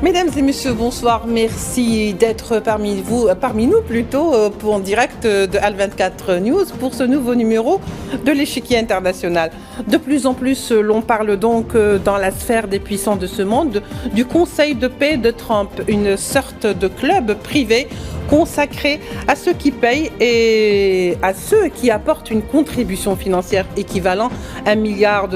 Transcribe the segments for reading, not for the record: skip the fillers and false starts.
Mesdames et messieurs, bonsoir. Merci d'être parmi nous plutôt, en direct de Al24 News pour ce nouveau numéro de l'échiquier international. De plus en plus, l'on parle donc dans la sphère des puissants de ce monde du Conseil de paix de Trump, une sorte de club privé consacré à ceux qui payent et à ceux qui apportent une contribution financière équivalent à $1 milliard,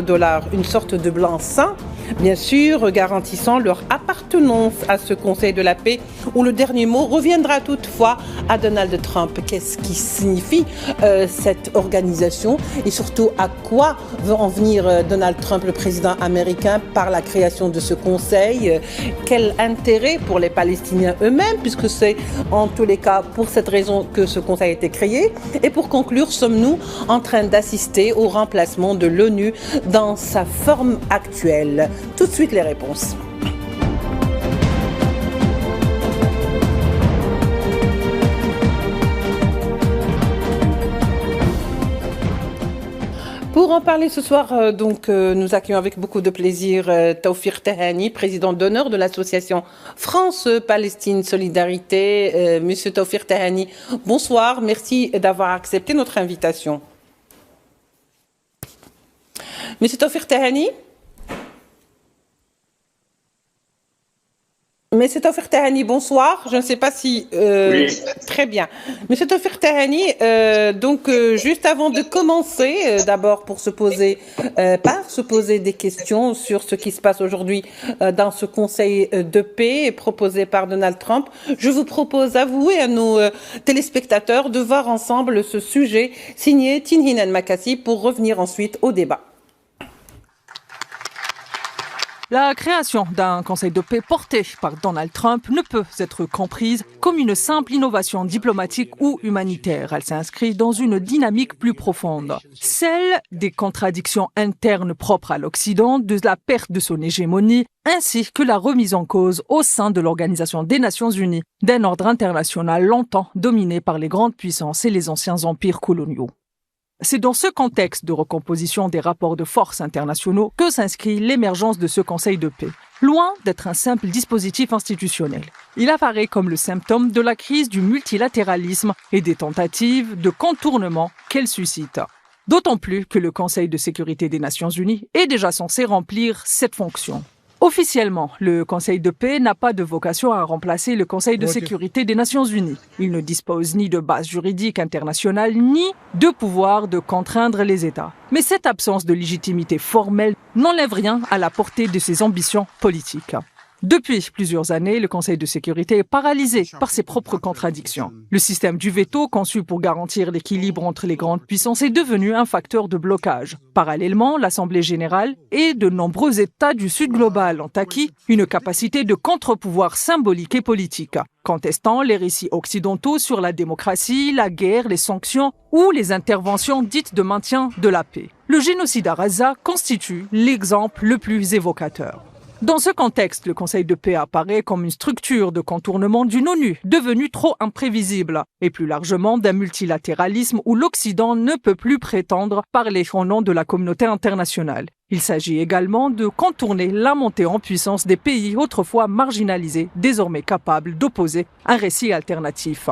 une sorte de blanc-seing, bien sûr, garantissant leur appartenance à ce Conseil de la paix où le dernier mot reviendra toutefois à Donald Trump. Qu'est-ce qui signifie cette organisation et surtout à quoi veut en venir Donald Trump, le président américain, par la création de ce Conseil? Quel intérêt pour les Palestiniens eux-mêmes, puisque c'est en tous les cas pour cette raison que ce Conseil a été créé? Et pour conclure, sommes-nous en train d'assister au remplacement de l'ONU dans sa forme actuelle? Tout de suite les réponses. Pour en parler ce soir, nous accueillons avec beaucoup de plaisir Taoufir Tahani, président d'honneur de l'association France-Palestine Solidarité. Monsieur Taoufir Tahani, bonsoir, merci d'avoir accepté notre invitation. Monsieur Taoufir Tahani? Monsieur Taoufir Tahani, bonsoir. Je ne sais pas si... Oui. Très bien. Monsieur Taoufir Tahani, juste avant de commencer, d'abord pour se poser des questions sur ce qui se passe aujourd'hui dans ce Conseil de paix proposé par Donald Trump, je vous propose à vous et à nos téléspectateurs de voir ensemble ce sujet signé Tinhinan Makassi pour revenir ensuite au débat. La création d'un Conseil de paix porté par Donald Trump ne peut être comprise comme une simple innovation diplomatique ou humanitaire. Elle s'inscrit dans une dynamique plus profonde, celle des contradictions internes propres à l'Occident, de la perte de son hégémonie, ainsi que la remise en cause au sein de l'Organisation des Nations Unies d'un ordre international longtemps dominé par les grandes puissances et les anciens empires coloniaux. C'est dans ce contexte de recomposition des rapports de force internationaux que s'inscrit l'émergence de ce Conseil de paix. Loin d'être un simple dispositif institutionnel, il apparaît comme le symptôme de la crise du multilatéralisme et des tentatives de contournement qu'elle suscite. D'autant plus que le Conseil de sécurité des Nations Unies est déjà censé remplir cette fonction. Officiellement, le Conseil de paix n'a pas de vocation à remplacer le Conseil de sécurité des Nations Unies. Il ne dispose ni de base juridique internationale, ni de pouvoir de contraindre les États. Mais cette absence de légitimité formelle n'enlève rien à la portée de ses ambitions politiques. Depuis plusieurs années, le Conseil de sécurité est paralysé par ses propres contradictions. Le système du veto, conçu pour garantir l'équilibre entre les grandes puissances, est devenu un facteur de blocage. Parallèlement, l'Assemblée générale et de nombreux États du Sud global ont acquis une capacité de contre-pouvoir symbolique et politique, contestant les récits occidentaux sur la démocratie, la guerre, les sanctions ou les interventions dites de maintien de la paix. Le génocide à Gaza constitue l'exemple le plus évocateur. Dans ce contexte, le Conseil de paix apparaît comme une structure de contournement d'une ONU devenue trop imprévisible et plus largement d'un multilatéralisme où l'Occident ne peut plus prétendre parler au nom de la communauté internationale. Il s'agit également de contourner la montée en puissance des pays autrefois marginalisés, désormais capables d'opposer un récit alternatif.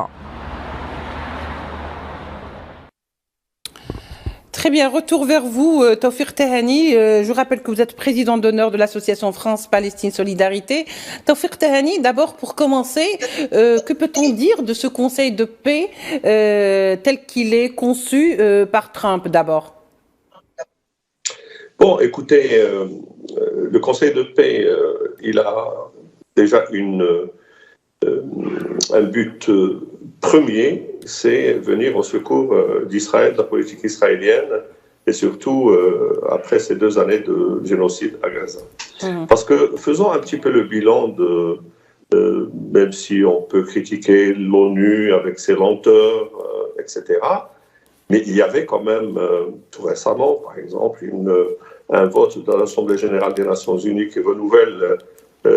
Très bien, retour vers vous, Taoufir Tahani. Je vous rappelle que vous êtes président d'honneur de l'association France-Palestine Solidarité. Taoufir Tahani, d'abord pour commencer, que peut-on dire de ce Conseil de paix tel qu'il est conçu par Trump d'abord? Bon, écoutez, le Conseil de paix, il a déjà un but premier, c'est venir au secours d'Israël, de la politique israélienne, et surtout après ces 2 années de génocide à Gaza. Parce que faisons un petit peu le bilan même si on peut critiquer l'ONU avec ses lenteurs, etc., mais il y avait quand même tout récemment, par exemple, un vote de l'Assemblée générale des Nations Unies qui renouvelle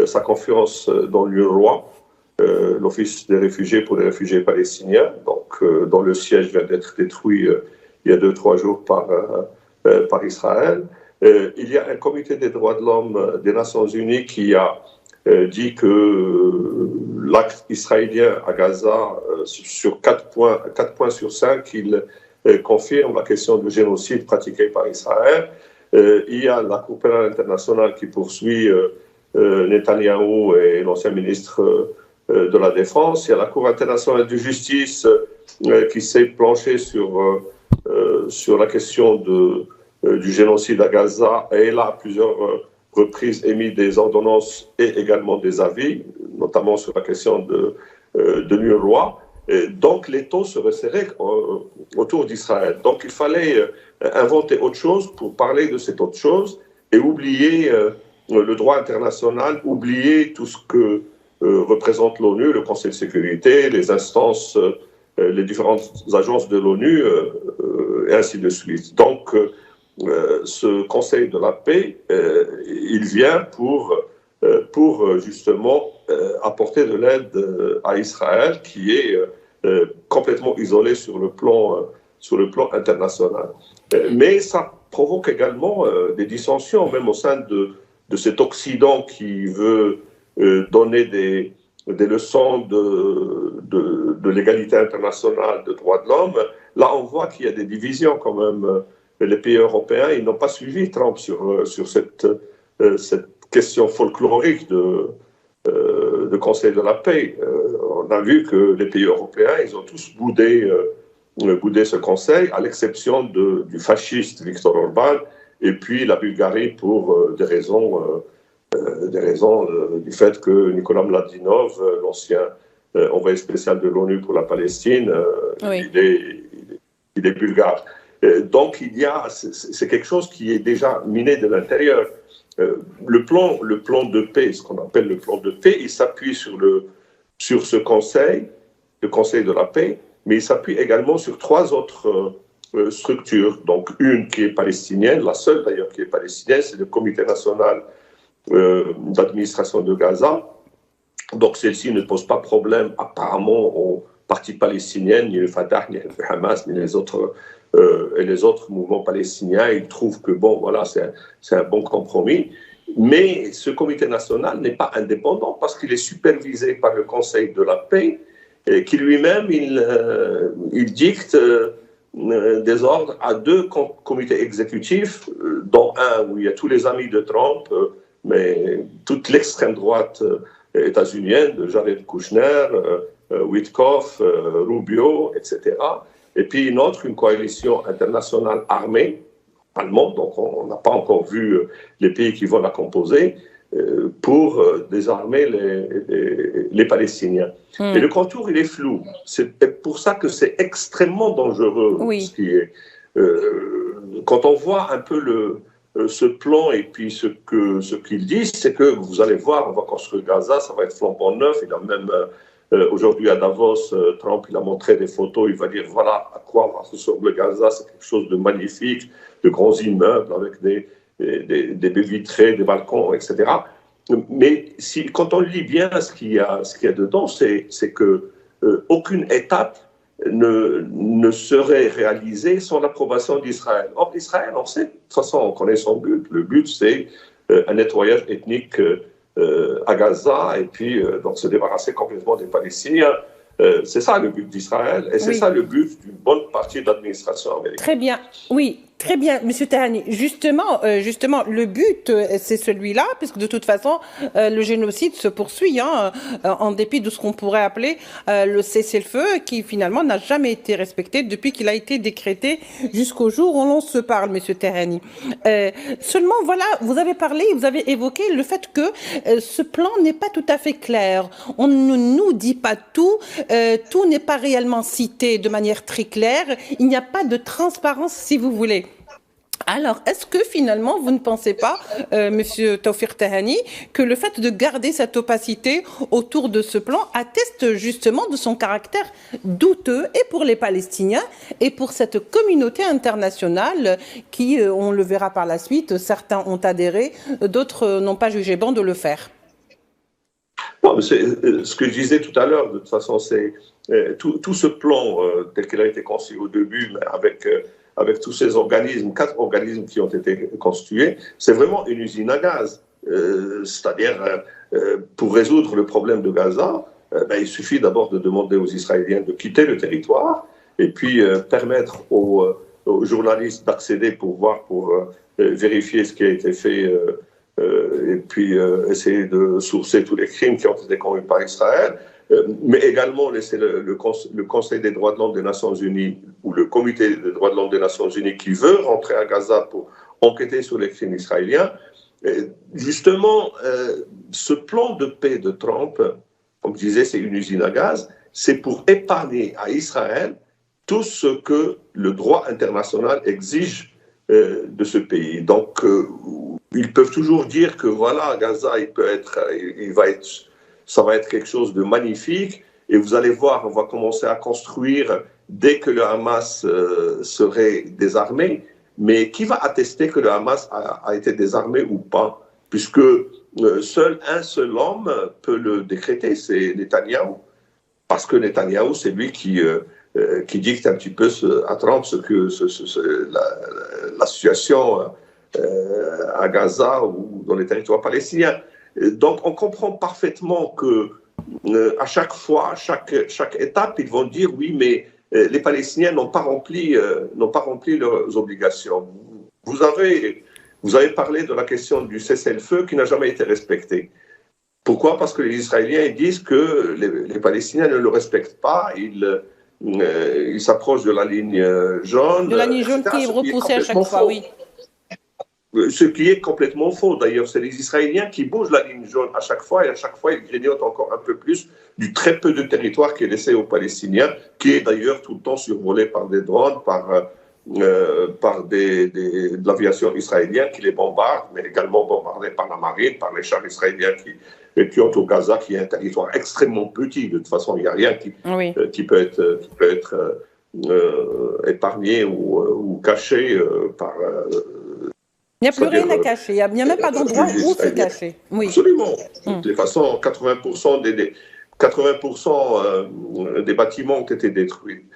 sa conférence dans l'UNRWA, l'Office des réfugiés pour les réfugiés palestiniens, donc, dont le siège vient d'être détruit il y a 2-3 jours par Israël. Il y a un comité des droits de l'homme des Nations Unies qui a dit que l'acte israélien à Gaza, sur 4 points sur 5, il confirme la question du génocide pratiqué par Israël. Il y a la Cour pénale internationale qui poursuit Netanyahou et l'ancien ministre de la Défense. Il y a la Cour internationale de justice qui s'est penchée sur la question du génocide à Gaza, et elle a à plusieurs reprises émis des ordonnances et également des avis, notamment sur la question de l'UNRWA. Donc les taux se resserraient autour d'Israël. Donc il fallait inventer autre chose pour parler de cette autre chose et oublier le droit international, oublier tout ce que représente l'ONU, le Conseil de sécurité, les instances, les différentes agences de l'ONU, et ainsi de suite. Donc ce Conseil de la paix, il vient pour justement apporter de l'aide à Israël, qui est complètement isolé sur le plan international. Mais ça provoque également des dissensions, même au sein de cet Occident qui veut donner des leçons de l'égalité internationale, de droits de l'homme. Là, on voit qu'il y a des divisions quand même. Les pays européens, ils n'ont pas suivi Trump sur cette question folklorique de Conseil de la paix. On a vu que les pays européens, ils ont tous boudé ce Conseil, à l'exception du fasciste Viktor Orban, et puis la Bulgarie pour des raisons du fait que Nicolas Mladinov, l'ancien envoyé spécial de l'ONU pour la Palestine, oui. il est bulgare. Donc c'est quelque chose qui est déjà miné de l'intérieur. Le plan de paix, ce qu'on appelle le plan de paix, il s'appuie sur ce conseil, le Conseil de la paix, mais il s'appuie également sur 3 autres structures. Donc une qui est palestinienne, la seule d'ailleurs qui est palestinienne, c'est le Comité national d'administration de Gaza. Donc celle-ci ne pose pas problème apparemment aux partis palestiniens, ni le Fatah, ni le Hamas, ni les autres mouvements palestiniens. Ils trouvent que bon, voilà, c'est un bon compromis. Mais ce comité national n'est pas indépendant parce qu'il est supervisé par le Conseil de la paix, qui lui-même il dicte des ordres à 2 comités exécutifs, dont un où il y a tous les amis de Trump, mais toute l'extrême droite états-unienne, de Jared Kushner, Witkoff, Rubio, etc. Et puis une coalition internationale armée, allemande, donc on n'a pas encore vu les pays qui vont la composer, pour désarmer les Palestiniens. Et le contour, il est flou. C'est pour ça que c'est extrêmement dangereux. Oui. Ce qui est, quand on voit un peu ce plan et puis ce qu'ils disent, c'est que vous allez voir, on va construire Gaza, ça va être flambant neuf. Il a même aujourd'hui à Davos, Trump, il a montré des photos, il va dire voilà à quoi va ressembler Gaza, c'est quelque chose de magnifique, de grands immeubles avec des baies vitrées, des balcons, etc. Mais quand on lit bien ce qu'il y a dedans, c'est que aucune étape ne serait réalisée sans l'approbation d'Israël. Or, Israël, on sait, de toute façon, on connaît son but. Le but, c'est un nettoyage ethnique à Gaza et puis donc se débarrasser complètement des Palestiniens. C'est ça le but d'Israël et c'est ça le but d'une bonne partie de l'administration américaine. Très bien, oui. Très bien, Monsieur Tahani. Justement, le but, c'est celui-là, puisque de toute façon, le génocide se poursuit, en dépit de ce qu'on pourrait appeler le cessez-le-feu, qui finalement n'a jamais été respecté depuis qu'il a été décrété jusqu'au jour où l'on se parle, Monsieur Tahani. Seulement, voilà, vous avez évoqué le fait que ce plan n'est pas tout à fait clair. On ne nous dit pas tout, tout n'est pas réellement cité de manière très claire. Il n'y a pas de transparence, si vous voulez. Alors, est-ce que finalement, vous ne pensez pas, Monsieur Tawfiq Tahani, que le fait de garder cette opacité autour de ce plan atteste justement de son caractère douteux et pour les Palestiniens et pour cette communauté internationale qui, on le verra par la suite, certains ont adhéré, d'autres n'ont pas jugé bon de le faire? Non, c'est ce que je disais tout à l'heure. De toute façon, c'est tout ce plan tel qu'il a été conçu au début, mais avec tous ces organismes, 4 organismes qui ont été constitués, c'est vraiment une usine à gaz. c'est-à-dire pour résoudre le problème de Gaza, il suffit d'abord de demander aux Israéliens de quitter le territoire et puis permettre aux journalistes d'accéder pour vérifier ce qui a été fait et puis essayer de sourcer tous les crimes qui ont été commis par Israël, mais également laisser le Conseil des droits de l'homme des Nations Unies ou le Comité des droits de l'homme des Nations Unies qui veut rentrer à Gaza pour enquêter sur les crimes israéliens. Justement, ce plan de paix de Trump, comme je disais, c'est une usine à gaz, c'est pour épargner à Israël tout ce que le droit international exige de ce pays. Donc, ils peuvent toujours dire que voilà, Gaza, ça va être quelque chose de magnifique, et vous allez voir, on va commencer à construire dès que le Hamas serait désarmé. Mais qui va attester que le Hamas a été désarmé ou pas? Puisque un seul homme peut le décréter, c'est Netanyahou. Parce que Netanyahou, c'est lui qui dicte un petit peu à Trump la situation à Gaza ou dans les territoires palestiniens. Donc on comprend parfaitement que à chaque fois, chaque étape, ils vont dire oui, mais les Palestiniens n'ont pas rempli leurs obligations. Vous avez parlé de la question du cessez-le-feu qui n'a jamais été respecté. Pourquoi? Parce que les Israéliens disent que les Palestiniens ne le respectent pas, ils s'approchent de la ligne jaune. De la ligne jaune qui est repoussée à chaque fois, oui. Ce qui est complètement faux. D'ailleurs, c'est les Israéliens qui bougent la ligne jaune à chaque fois, et à chaque fois, ils grignotent encore un peu plus du très peu de territoire qui est laissé aux Palestiniens, qui est d'ailleurs tout le temps survolé par des drones, par de l'aviation israélienne qui les bombarde, mais également bombardé par la marine, par les chars israéliens qui ont au Gaza, qui est un territoire extrêmement petit. De toute façon, il n'y a rien qui peut être épargné ou caché par... Il n'y a plus rien à cacher, il n'y a même pas d'endroit où se cacher. Oui. Absolument. De toute façon, 80% des bâtiments ont été détruits.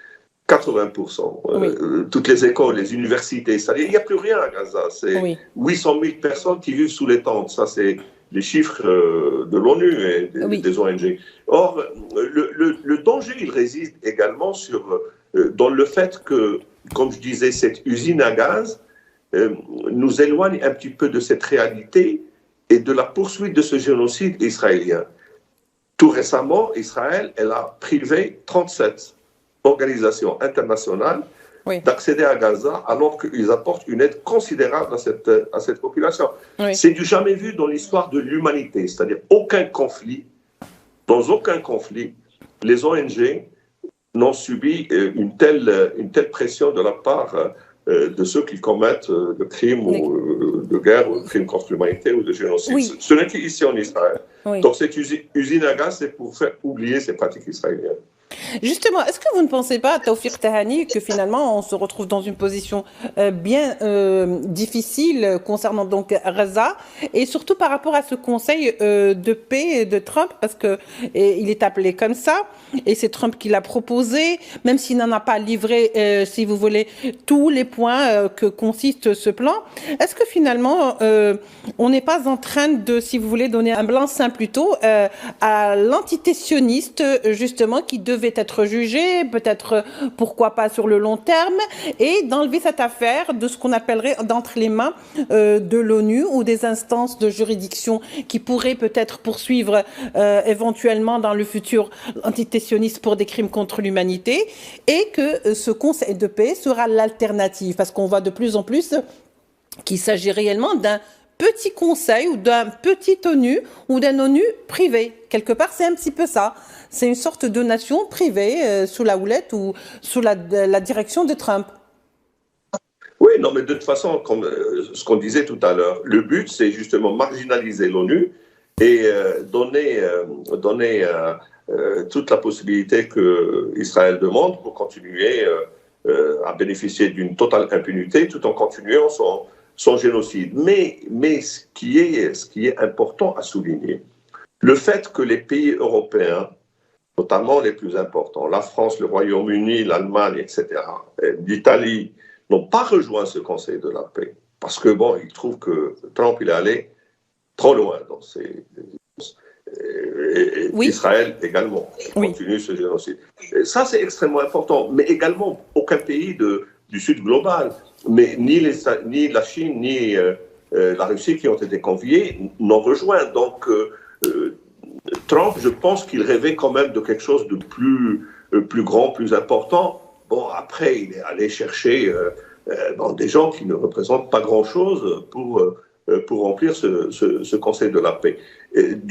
80%. Oui. Toutes les écoles, les universités, il n'y a plus rien à Gaza. C'est 800 000 personnes qui vivent sous les tentes. Ça, c'est les chiffres de l'ONU et des ONG. Or, le danger, il réside également dans le fait que, comme je disais, cette usine à gaz nous éloigne un petit peu de cette réalité et de la poursuite de ce génocide israélien. Tout récemment, Israël, elle a privé 37 organisations internationales d'accéder à Gaza, alors qu'ils apportent une aide considérable à cette population. Oui. C'est du jamais vu dans l'histoire de l'humanité, c'est-à-dire dans aucun conflit, les ONG n'ont subi une telle pression de la part de ceux qui commettent de crimes de guerre, ou de crimes contre l'humanité ou de génocide. Oui. Ce n'est qu'ici en Israël. Oui. Donc cette usine à gaz, c'est pour faire oublier ces pratiques israéliennes. Justement, est-ce que vous ne pensez pas, Tawfiq Tahani, que finalement on se retrouve dans une position bien difficile concernant donc Gaza, et surtout par rapport à ce conseil de paix de Trump, parce que il est appelé comme ça, et c'est Trump qui l'a proposé, même s'il n'en a pas livré, si vous voulez, tous les points que consiste ce plan. Est-ce que finalement on n'est pas en train de, si vous voulez, donner un blanc-seing plutôt à l'entité sioniste, justement, qui devait être jugé, peut-être pourquoi pas sur le long terme, et d'enlever cette affaire de ce qu'on appellerait d'entre les mains de l'ONU ou des instances de juridiction qui pourraient peut-être poursuivre éventuellement dans le futur l'entité sioniste pour des crimes contre l'humanité, et que ce conseil de paix sera l'alternative, parce qu'on voit de plus en plus qu'il s'agit réellement d'un petit conseil ou d'un petit ONU ou d'un ONU privé. Quelque part, c'est un petit peu ça. C'est une sorte de nation privée sous la houlette ou sous la direction de Trump. Oui, non, mais de toute façon, comme ce qu'on disait tout à l'heure, le but, c'est justement marginaliser l'ONU et donner toute la possibilité que Israël demande pour continuer à bénéficier d'une totale impunité tout en continuant son génocide. Mais ce qui est important à souligner, le fait que les pays européens, notamment les plus importants, la France, le Royaume-Uni, l'Allemagne, etc., l'Italie, n'ont pas rejoint ce Conseil de la paix. Parce que, bon, ils trouvent que Trump, il est allé trop loin dans ces... Oui. Israël également continue ce génocide. Et ça, c'est extrêmement important. Mais également, aucun pays du Sud global, mais ni la Chine, ni la Russie qui ont été conviés, n'ont rejoint. Donc, Trump, je pense qu'il rêvait quand même de quelque chose de plus grand, plus important. Bon, après, il est allé chercher des gens qui ne représentent pas grand-chose pour remplir ce Conseil de la paix.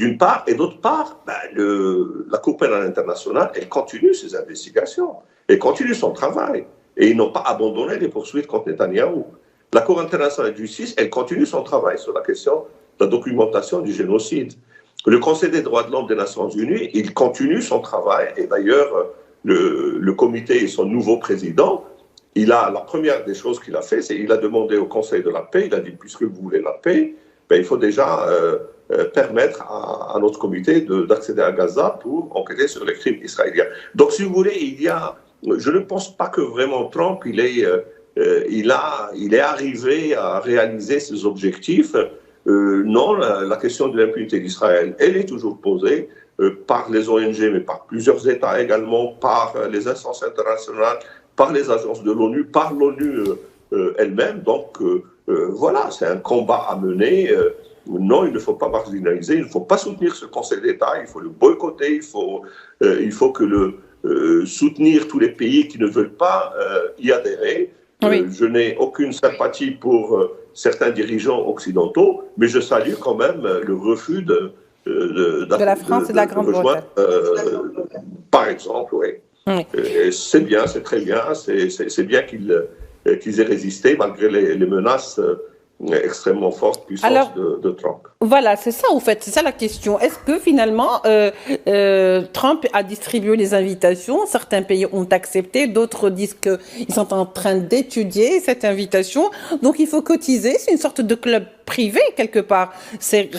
D'une part, et d'autre part, la Cour pénale internationale, elle continue ses investigations, elle continue son travail, et ils n'ont pas abandonné les poursuites contre Netanyahou. La Cour internationale de justice, elle continue son travail sur la question de la documentation du génocide. Le Conseil des droits de l'homme des Nations Unies, il continue son travail, et d'ailleurs, le comité et son nouveau président, la première des choses qu'il a fait, c'est qu'il a demandé au Conseil de la paix, il a dit, puisque vous voulez la paix, il faut déjà permettre à notre comité d'accéder à Gaza pour enquêter sur les crimes israéliens. Donc, si vous voulez, je ne pense pas que vraiment Trump, il est arrivé à réaliser ses objectifs. Non, la question de l'impunité d'Israël, elle est toujours posée par les ONG, mais par plusieurs États également, par les instances internationales, par les agences de l'ONU, par l'ONU elle-même. Donc, voilà, c'est un combat à mener. Non, il ne faut pas marginaliser, il ne faut pas soutenir ce Conseil d'État, il faut le boycotter, il faut soutenir tous les pays qui ne veulent pas y adhérer. Oui. Je n'ai aucune sympathie pour certains dirigeants occidentaux, mais je salue quand même le refus de la France et de la Grande-Bretagne. Par exemple, oui. Oui. C'est bien, c'est très bien, c'est bien qu'ils aient résisté malgré les menaces extrêmement forte puissance de Trump. Voilà, c'est ça en fait, c'est ça la question. Est-ce que finalement Trump a distribué les invitations? Certains pays ont accepté, d'autres disent qu'ils sont en train d'étudier cette invitation. Donc il faut cotiser, c'est une sorte de club privé quelque part. C'est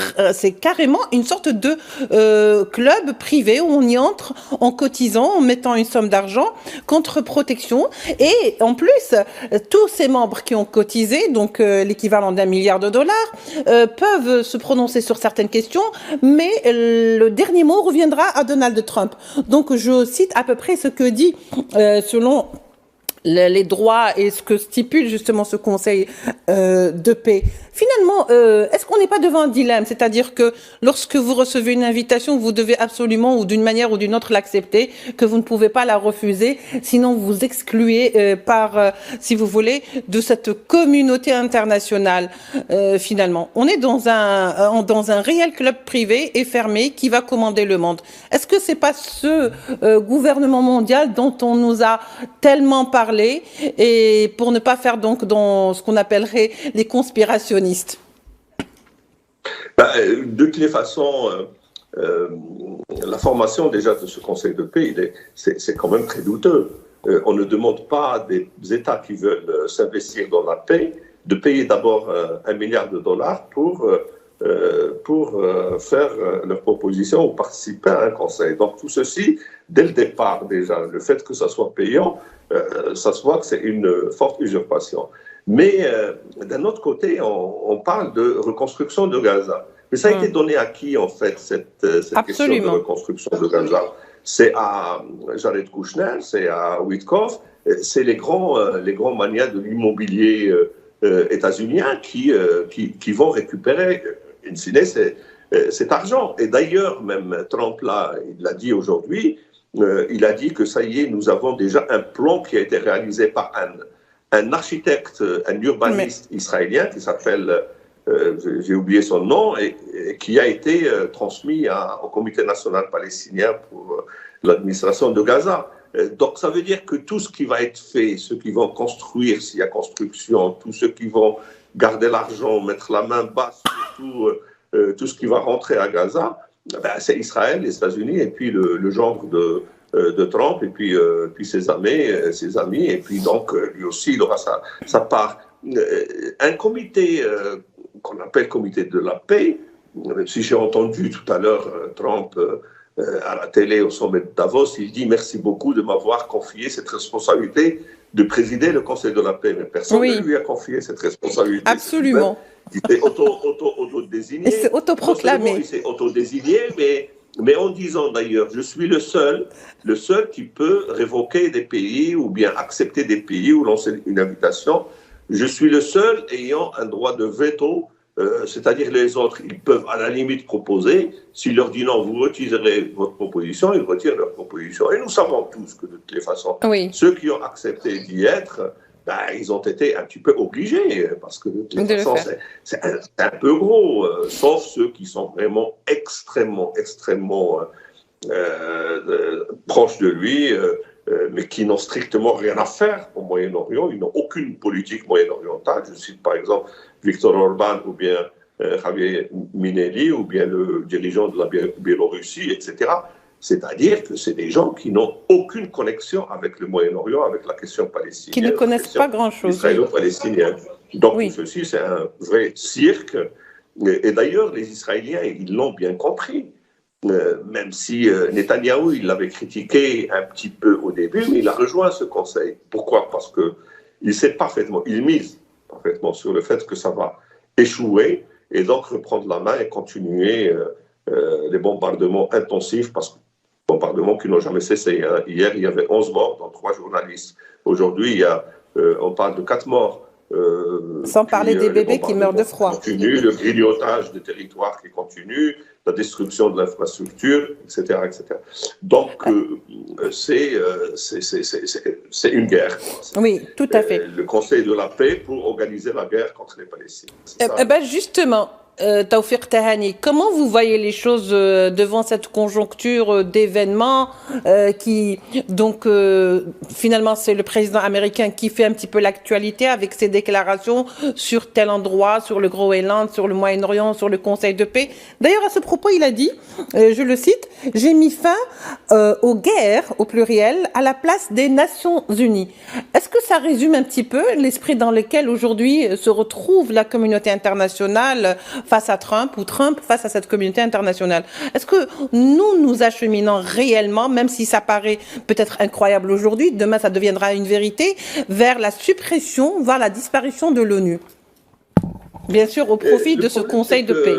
carrément une sorte de club privé où on y entre en cotisant, en mettant une somme d'argent contre protection. Et en plus, tous ces membres qui ont cotisé, donc l'équivalent d'1 milliard de dollars, peuvent se prononcer sur certaines questions, mais le dernier mot reviendra à Donald Trump. Donc je cite à peu près ce que dit, selon les droits et ce que stipule justement ce Conseil de paix. Finalement, est-ce qu'on n'est pas devant un dilemme? C'est-à-dire que lorsque vous recevez une invitation, vous devez absolument, ou d'une manière ou d'une autre, l'accepter, que vous ne pouvez pas la refuser, sinon vous vous excluez si vous voulez, de cette communauté internationale. Finalement, on est dans un réel club privé et fermé qui va commander le monde. Est-ce que c'est pas ce gouvernement mondial dont on nous a tellement parlé, et pour ne pas faire donc dans ce qu'on appellerait les conspirationnistes? De toutes les façons, la formation déjà de ce Conseil de paix, c'est quand même très douteux. On ne demande pas à des États qui veulent s'investir dans la paix de payer d'abord 1 milliard de dollars pour faire leurs propositions ou participer à un conseil. Donc tout ceci, dès le départ déjà, le fait que ça soit payant, ça se voit que c'est une forte usurpation. Mais d'un autre côté, on parle de reconstruction de Gaza. Mais ça a été donné à qui, en fait, cette question de reconstruction de Gaza? C'est à Jared Kushner, c'est à Witkoff, c'est les grands manias de l'immobilier états-unien qui vont récupérer, in fine, cet argent. Et d'ailleurs, même Trump, là, il l'a dit aujourd'hui, il a dit que ça y est, nous avons déjà un plan qui a été réalisé par un architecte, un urbaniste israélien qui s'appelle, j'ai oublié son nom, et qui a été transmis au Comité national palestinien pour l'administration de Gaza. Donc ça veut dire que tout ce qui va être fait, ceux qui vont construire s'il y a construction, tous ceux qui vont garder l'argent, mettre la main basse sur tout ce qui va rentrer à Gaza, c'est Israël, les États-Unis, et puis le gendre de Trump, et puis ses amis, et puis donc lui aussi, il aura sa part. Un comité qu'on appelle comité de la paix, même si j'ai entendu tout à l'heure Trump à la télé au sommet de Davos, il dit merci beaucoup de m'avoir confié cette responsabilité de présider le Conseil de la paix. Mais personne ne lui a confié cette responsabilité. Absolument. Il s'est auto-désigné. Il s'est autoproclamé. Il s'est autodésigné, mais en disant d'ailleurs, je suis le seul qui peut révoquer des pays ou bien accepter des pays ou lancer une invitation. Je suis le seul ayant un droit de veto, c'est-à-dire les autres, ils peuvent à la limite proposer. S'il leur dit non, vous retirerez votre proposition, ils retirent leur proposition. Et nous savons tous que de toutes les façons, ceux qui ont accepté d'y être, ils ont été un petit peu obligés, parce que de toute façon, c'est un peu gros, sauf ceux qui sont vraiment extrêmement proches de lui, mais qui n'ont strictement rien à faire au Moyen-Orient. Ils n'ont aucune politique moyen-orientale. Je cite par exemple Viktor Orban ou bien Javier Milei ou bien le dirigeant de la Biélorussie, etc. C'est-à-dire que c'est des gens qui n'ont aucune connexion avec le Moyen-Orient, avec la question palestinienne. Qui ne connaissent pas grand-chose. Israélo-palestinienne. Donc ceci, c'est un vrai cirque. Et d'ailleurs, les Israéliens, ils l'ont bien compris. Même si Netanyahou, il l'avait critiqué un petit peu au début, mais il a rejoint ce conseil. Pourquoi? Parce qu'il sait parfaitement, il mise parfaitement sur le fait que ça va échouer et donc reprendre la main et continuer les bombardements intensifs, parce que bombardements qui n'ont jamais cessé. Hein. Hier, il y avait 11 morts, dont 3 journalistes. Aujourd'hui, on parle de 4 morts. Sans parler des bébés qui meurent de froid. Continue, le grignotage des territoires qui continue, la destruction de l'infrastructure, etc., etc. Donc, c'est une guerre. Oui, tout à fait. Le Conseil de la paix pour organiser la guerre contre les Palestiniens. Justement, Taoufik Tahani, comment vous voyez les choses devant cette conjoncture d'événements qui, donc, finalement, c'est le président américain qui fait un petit peu l'actualité avec ses déclarations sur tel endroit, sur le Groenland, sur le Moyen-Orient, sur le Conseil de paix. D'ailleurs, à ce propos, il a dit, je le cite, « J'ai mis fin aux guerres, au pluriel, à la place des Nations Unies ». Est-ce que ça résume un petit peu l'esprit dans lequel aujourd'hui se retrouve la communauté internationale face à Trump ou Trump face à cette communauté internationale? Est-ce que nous acheminons réellement, même si ça paraît peut-être incroyable aujourd'hui, demain ça deviendra une vérité, vers la suppression, vers la disparition de l'ONU? Bien sûr, au profit de ce Conseil de paix.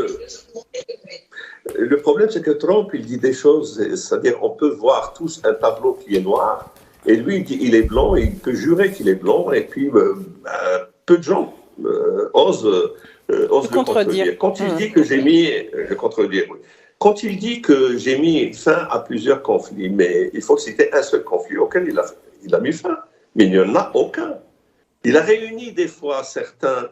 Le problème, c'est que Trump, il dit des choses, c'est-à-dire on peut voir tous un tableau qui est noir, et lui, il dit il est blanc, et il peut jurer qu'il est blanc, et puis peu de gens osent le contredire. Quand il dit que j'ai mis, quand il dit que j'ai mis fin à plusieurs conflits, mais il faut citer un seul conflit auquel il a mis fin, mais il n'y en a aucun. Il a réuni des fois certains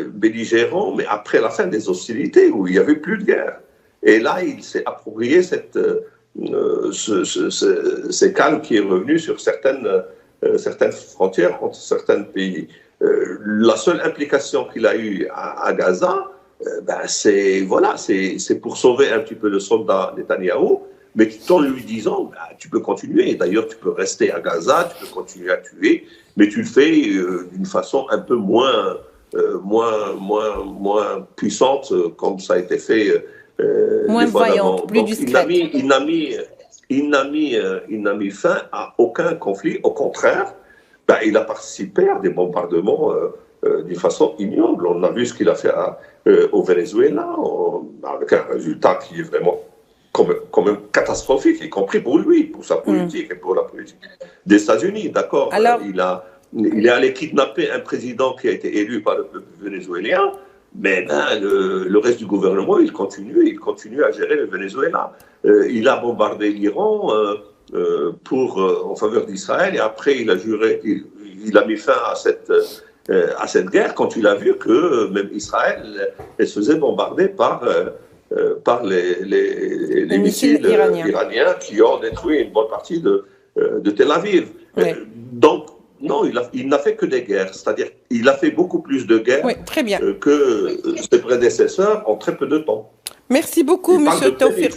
belligérants, mais après la fin des hostilités, où il n'y avait plus de guerre. Et là, il s'est approprié ce calme qui est revenu sur certaines frontières entre certains pays. La seule implication qu'il a eue à Gaza, c'est pour sauver un petit peu le soldat Netanyahou, mais tout en lui disant tu peux continuer, d'ailleurs tu peux rester à Gaza, tu peux continuer à tuer, mais tu le fais d'une façon un peu moins puissante, comme ça a été fait. Moins voyante, plus discrète. Il n'a mis fin à aucun conflit, au contraire. Il a participé à des bombardements d'une façon ignoble. On a vu ce qu'il a fait au Venezuela, avec un résultat qui est vraiment quand même catastrophique, y compris pour lui, pour sa politique et pour la politique des États-Unis. D'accord. Alors, il est allé kidnapper un président qui a été élu par le peuple vénézuélien, mais le reste du gouvernement, il continue à gérer le Venezuela. Il a bombardé l'Iran en faveur d'Israël, et après il a juré, il a mis fin à cette guerre quand il a vu que même Israël elle se faisait bombarder par les missiles iraniens qui ont détruit une bonne partie de Tel Aviv. Oui. Donc non, il n'a fait que des guerres, c'est-à-dire il a fait beaucoup plus de guerres que ses prédécesseurs en très peu de temps. Merci beaucoup, M. Taoufik.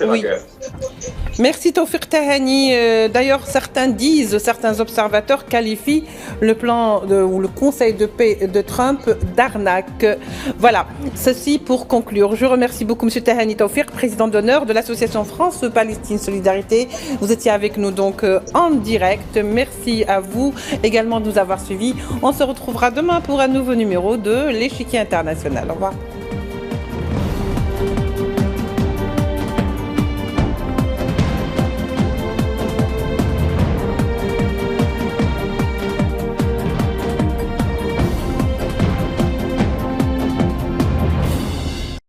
Merci Tawfiq Tahani. D'ailleurs, certains observateurs qualifient le plan ou le conseil de paix de Trump d'arnaque. Voilà, ceci pour conclure. Je remercie beaucoup M. Tahani Tawfiq, président d'honneur de l'association France-Palestine Solidarité. Vous étiez avec nous donc en direct. Merci à vous également de nous avoir suivis. On se retrouvera demain pour un nouveau numéro de l'Échiquier International. Au revoir.